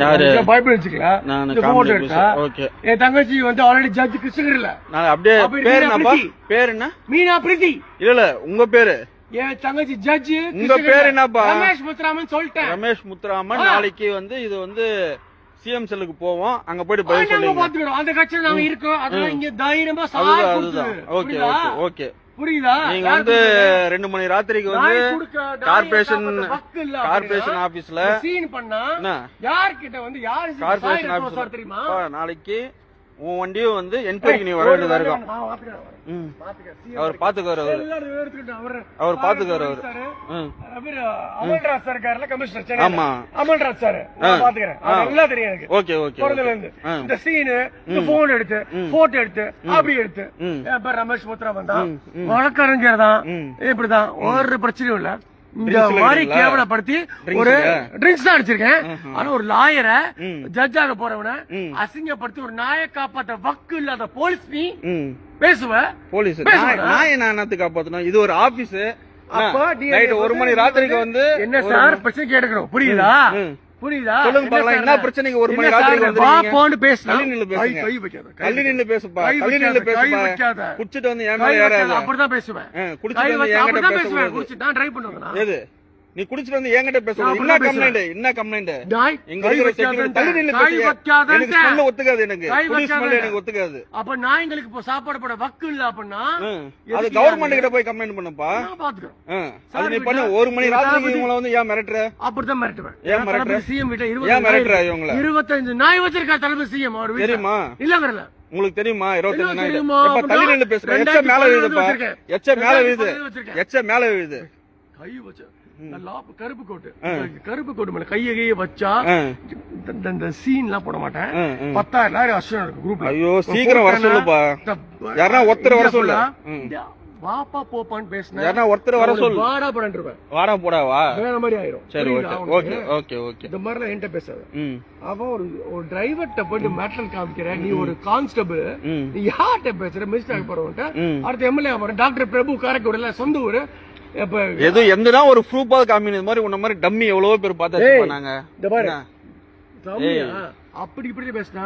யாரு பைபிள் வச்சுக்கல போட்டோ எடுத்தா என் தங்கச்சி வந்து ஆல்ரெடி ஜட்ஜ் கிருஷ்ணகிரில நான் அப்படியே பேர் என்னப்பா பேர் என்ன மீனா பிரீத்தி இல்ல உங்க பேரு என் தங்கச்சி ஜட்ஜ் உங்க பேர் என்னப்பா ரமேஷ் முத்துராமன் சொல்லிட்டேன் ரமேஷ் முத்துராமன் நாளைக்கு வந்து இது வந்து சிஎம் செல்லுக்கு போவோம் அங்க போயிட்டு பதில் சொல்லுங்க பாத்துக்கிறோம் அந்த கட்சியில நாங்க இருக்கோம் அதெல்லாம் இங்க தைரியமா அதுதான் ஓகே ஓகே புரியுதா நீங்க வந்து 2 மணி ராத்திரிக்கு வந்து கார்பரேஷன் ஆபீஸ்ல சீன் பண்ணா யார்கிட்ட வந்து யாரு கார்பரேஷன் ஆபீஸ் தெரியுமா நாளைக்கு உன் வண்டியும் வந்து என்கொயரிக்கு நீ வர வேண்டியதா இருக்கும் அவர் பாத்துக்காரு அவர் பாத்துக்காரு அமல்ராஜ் சார் இருக்காருல கமிஷனர் ஆமா அமல்ராஜ் சார் பாத்துக்கிறேன் நல்லா தெரியும் எனக்கு ஓகே ஓகே பிறந்தல இருந்து இந்த சீனு இந்த போன் எடுத்து போட்டோ எடுத்து அப்படி எடுத்து என் பேர் ரமேஷ் முத்ரா வந்தான் வழக்கறிஞர் தான் இப்படிதான் ஒரு பிரச்சனையும் இல்ல இந்த மாதிரி கேவலப்படுத்தி ஒரு ட்ரிங்க்ஸ் தான் அடிச்சிருக்கேன் ஆனா ஒரு லாயரை ஜட்ஜாக போறவன அசிங்கப்படுத்தி ஒரு நாயை காப்பாற்ற வக்கு இல்லாத போலீஸ் நீ பேசுவ போலீஸ் நாயை நான் காப்பாத்தணும் இது ஒரு ஆபீஸ் நைட் 1 மணி ராத்திரிக்கு வந்து என்ன சார் பிரச்சனை கேட்கணும் புரியுதா புரியுதா சொல்லுங்க பாக்கலாம் என்ன பிரச்சனைக்கு 1 மணி ராத்திரிக்கு வந்து பாப்போன்னு பேசு கள்ளி நின்னு பேசுங்க கை வைக்காத கள்ளி நின்னு பேசுப்பா கள்ளி நின்னு பேசுப்பா குடிச்சிட்டு வந்து ஏன் மேல ஏறாத அப்படிதான் பேசுவேன் குடிச்சிட்டு வந்து என்கிட்ட பேசுவேன் குடிச்சிட்டு நான் ட்ரை பண்ணுவேன் எது நீ குடிச்சிட்டு வந்து என்கிட்ட பேசுறது என்ன கம்ப்ளைண்ட் எங்க இருக்கிற செக்யூரிட்டி தள்ளி நின்னு பேசுங்க எனக்கு ஸ்மெல் ஒத்துக்காது எனக்கு குடி ஸ்மெல் எனக்கு ஒத்துக்காது அப்ப நாய்களுக்கு இப்ப சாப்பாடு போட வக்கு இல்ல அப்படினா அது கவர்மெண்ட் கிட்ட போய் கம்ப்ளைண்ட் பண்ணுப்பா நான் பாத்துக்கறேன் அது நீ பண்ணு 1 மணி ராத்திரிக்கு இவங்கள வந்து ஏன் மிரட்டற அப்படிதான் மிரட்டுவேன் ஏன் மிரட்டற சிஎம் கிட்ட ஏன் மிரட்டற இவங்கள 25 நாய் வச்சிருக்கா தலைமை சிஎம் அவர் தெரியுமா இல்லங்கறல உங்களுக்கு தெரியுமா 25 நாய் எப்ப தள்ளி நின்னு பேசுற எச்ச மேல விழுதுப்பா எச்ச மேல விழுது எச்ச மேல விழுது கை வச்சு கருப்பு கோட்டு மேல கையை வச்சா இந்த சீன் எல்லாம் போட மாட்டேன் 10,000 வருஷம் இருக்கு குரூப்ல ஐயோ சீக்கிரம் வர சொல்லுப்பா யாரா ஒருத்தர் வர சொல்லு வாப்பா போப்பான்னு பேசினா யாரா ஒருத்தர் வர சொல்லு வாடா போடான்றுவேன் வாடா போடாவா வேற மாதிரி ஆயிரும் சரி ஓகே ஓகே ஓகே இந்த மாதிரி என்கிட்ட பேசாத அவன் ஒரு டிரைவர்ட்ட போயிட்டு மேட்டர் காமிக்கிற நீ ஒரு கான்ஸ்டபிள் நீ யார்கிட்ட பேசுற மிஸ்டேக் போறவன்ட்ட அடுத்த எம்எல்ஏ போறேன் டாக்டர் பிரபு காரைக்குடில சொந்த ஊரு எது எந்தனா ஒரு ப்ரூஃபா காமினது மாதிரி உன்ன மாதிரி டம்மி எவ்வளவோ பேர் பார்த்தாச்சு நாங்க இந்த பாரு அப்படி இப்படி பேசினா